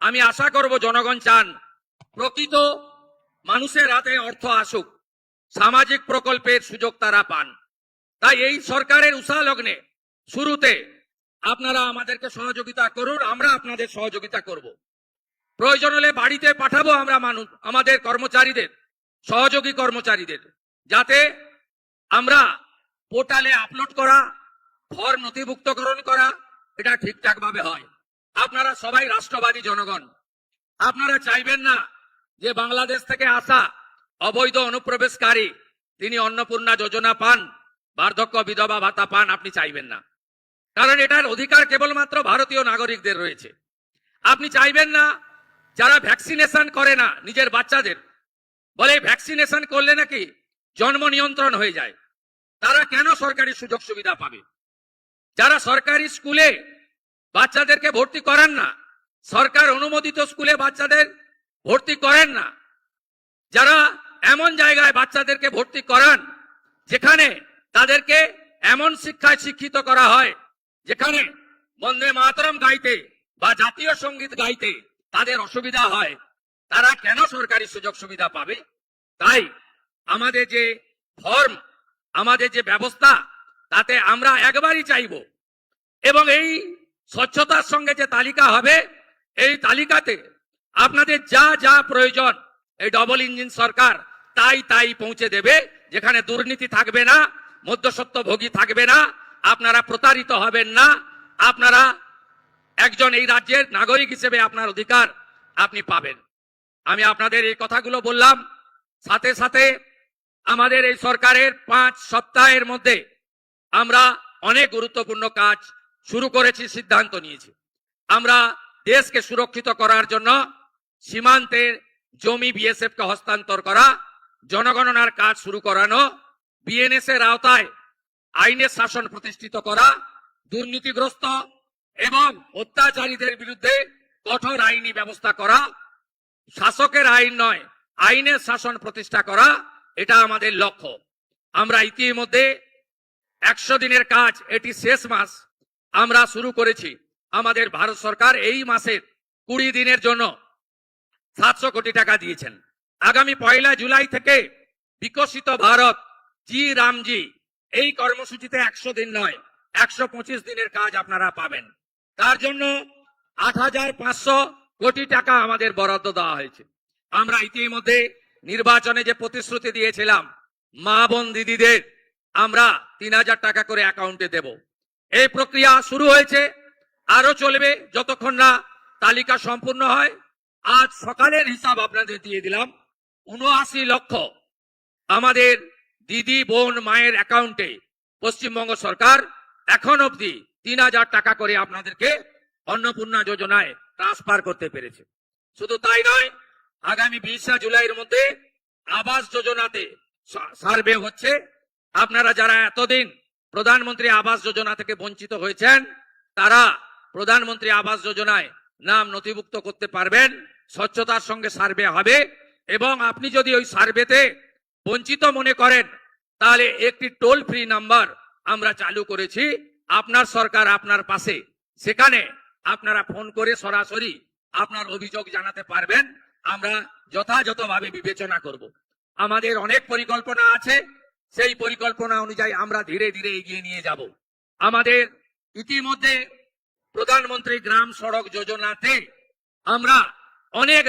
আমি আশা করব জনগণ চান প্রকৃত মানুষের হাতে অর্থ আসুক, সামাজিক প্রকল্পের সুযোগ তারা পান। তাই এই সরকারের উষা লগ্নে শুরুতে আপনারা আমাদেরকে সহযোগিতা করুন, আমরা আপনাদের সহযোগিতা করব। প্রয়োজন হলে বাড়িতে পাঠাবো আমরা মানুষ, আমাদের কর্মচারীদের, সহযোগী কর্মচারীদের, যাতে আমরা পোর্টালে আপলোড করা, ফর্ম নথিভুক্তকরণ করা এটা ঠিকঠাক ভাবে হয়। আপনারা সবাই রাষ্ট্রবাদী জনগণ, আপনারা চাইবেন না যে বাংলাদেশ থেকে আসা অবৈধ অনুপ্রবেশকারী তিনি অন্নপূর্ণা যোজনা পান, বার্ধক্য বিধবা ভাতা পান, আপনি চাইবেন না। কারণ এটার অধিকার কেবলমাত্র ভারতীয় নাগরিকদের রয়েছে। আপনি চাইবেন না যারা ভ্যাকসিনেশন করে না নিজের বাচ্চাদের, বলে ভ্যাকসিনেশন করলে নাকি জন্ম নিয়ন্ত্রণ হয়ে যায়, তারা কেন সরকারি সুযোগ সুবিধা পাবে? যারা সরকারি স্কুলে বাচ্চাদেরকে ভর্তি করেন না, সরকার অনুমোদিত স্কুলে বাচ্চাদের ভর্তি করেন না, যারা এমন জায়গায় বাচ্চাদেরকে ভর্তি করান যেখানে তাদেরকে এমন শিক্ষায় শিক্ষিত করা হয় যেখানে বন্দে মাতরম গাইতে বা জাতীয় সঙ্গীত গাইতে তাদের অসুবিধা হয়, তারা কেন সরকারি সুযোগ সুবিধা পাবে? তাই আমাদের যে ফর্ম, আমাদের যে ব্যবস্থা, তাতে আমরা একবারই চাইব, এবং এই স্বচ্ছতার সঙ্গে যে তালিকা হবে, এই তালিকাতে আপনাদের যা যা প্রয়োজন এই ডবল ইঞ্জিন সরকার তাই তাই পৌঁছে দেবে। যেখানে দুর্নীতি থাকবে না, মধ্যস্বত্বভোগী থাকবে না, আপনারা প্রতারিত হবেন না, আপনারা একজন এই রাজ্যের নাগরিক হিসেবে আপনার অধিকার আপনি পাবেন। আমি আপনাদের এই কথাগুলো বললাম। সাথে সাথে আমাদের এই সরকারের 5 সপ্তাহের মধ্যে আমরা অনেক গুরুত্বপূর্ণ কাজ শুরু করেছি, সিদ্ধান্ত নিয়েছি। আমরা দেশকে সুরক্ষিত করার জন্য সীমান্তের জমি বিএসএফ কে হস্তান্তর করা, জনগণনার কাজ শুরু করানো, বিএনএস এর আওতায় আইনের শাসন প্রতিষ্ঠিত করা, দুর্নীতিগ্রস্ত এবং অত্যাচারীদের বিরুদ্ধে কঠোর আইনি ব্যবস্থা করা, শাসকের আইন নয় আইনের শাসন প্রতিষ্ঠা করা, এটা আমাদের লক্ষ্য। আমরা ইতিমধ্যে 100 দিনের কাজ, এটি শেষ মাস, আমরা শুরু করেছি। আমাদের ভারত সরকার এই মাসের 20 দিনের জন্য 700 কোটি টাকা দিয়েছেন। আগামী 1 জুলাই থেকে বিকশিত ভারত জি রামজি এই কর্মসূচিতে 100 দিন নয় 125 দিনের কাজ আপনারা পাবেন। তার জন্য 8500 কোটি টাকা আমাদের বরাদ্দ দেওয়া হয়েছে। আমরা ইতিমধ্যে নির্বাচনে যে প্রতিশ্রুতি দিয়েছিলাম, মা বোন দিদিদের আমরা 3000 টাকা করে অ্যাকাউন্টে দেব, এই প্রক্রিয়া শুরু হয়েছে, আরো চলবে যতক্ষণ না তালিকা সম্পূর্ণ হয়। আজ সকালের হিসাব আপনাদের দিয়ে দিলাম, 79 লক্ষ আমাদের দিদি বোন মায়ের অ্যাকাউন্টে পশ্চিমবঙ্গ সরকার এখন অবধি 3000 টাকা করে আপনাদেরকে অন্নপূর্ণা যোজনায় ট্রান্সফার করতে পেরেছে। শুধু তাই নয়, আগামী 20 জুলাইয়ের মধ্যে আবাস যোজনাতে সার্ভে হচ্ছে। আপনারা যারা এতদিন প্রধানমন্ত্রী আবাস যোজনা থেকে বঞ্চিত হয়েছেন, তারা প্রধানমন্ত্রী আবাস যোজনায় নাম নথিভুক্ত করতে পারবেন। স্বচ্ছতার সঙ্গে সার্ভে হবে, এবং আপনি যদি ওই সার্ভেতে বঞ্চিত মনে করেন, তাহলে একটি টোল ফ্রি নাম্বার আমরা চালু করেছি, আপনার সরকার আপনার পাশে, সেখানে আপনারা ফোন করে সরাসরি আপনার অভিযোগ জানাতে পারবেন। আমরা যথাযথভাবে বিবেচনা করব। আমাদের অনেক পরিকল্পনা আছে, সেই পরিকল্পনা অনুযায়ী আমরা ধীরে ধীরে এগিয়ে নিয়ে যাব। আমাদের ইতিমধ্যে প্রধানমন্ত্রী গ্রাম সড়ক যোজনাতে আমরা অনেক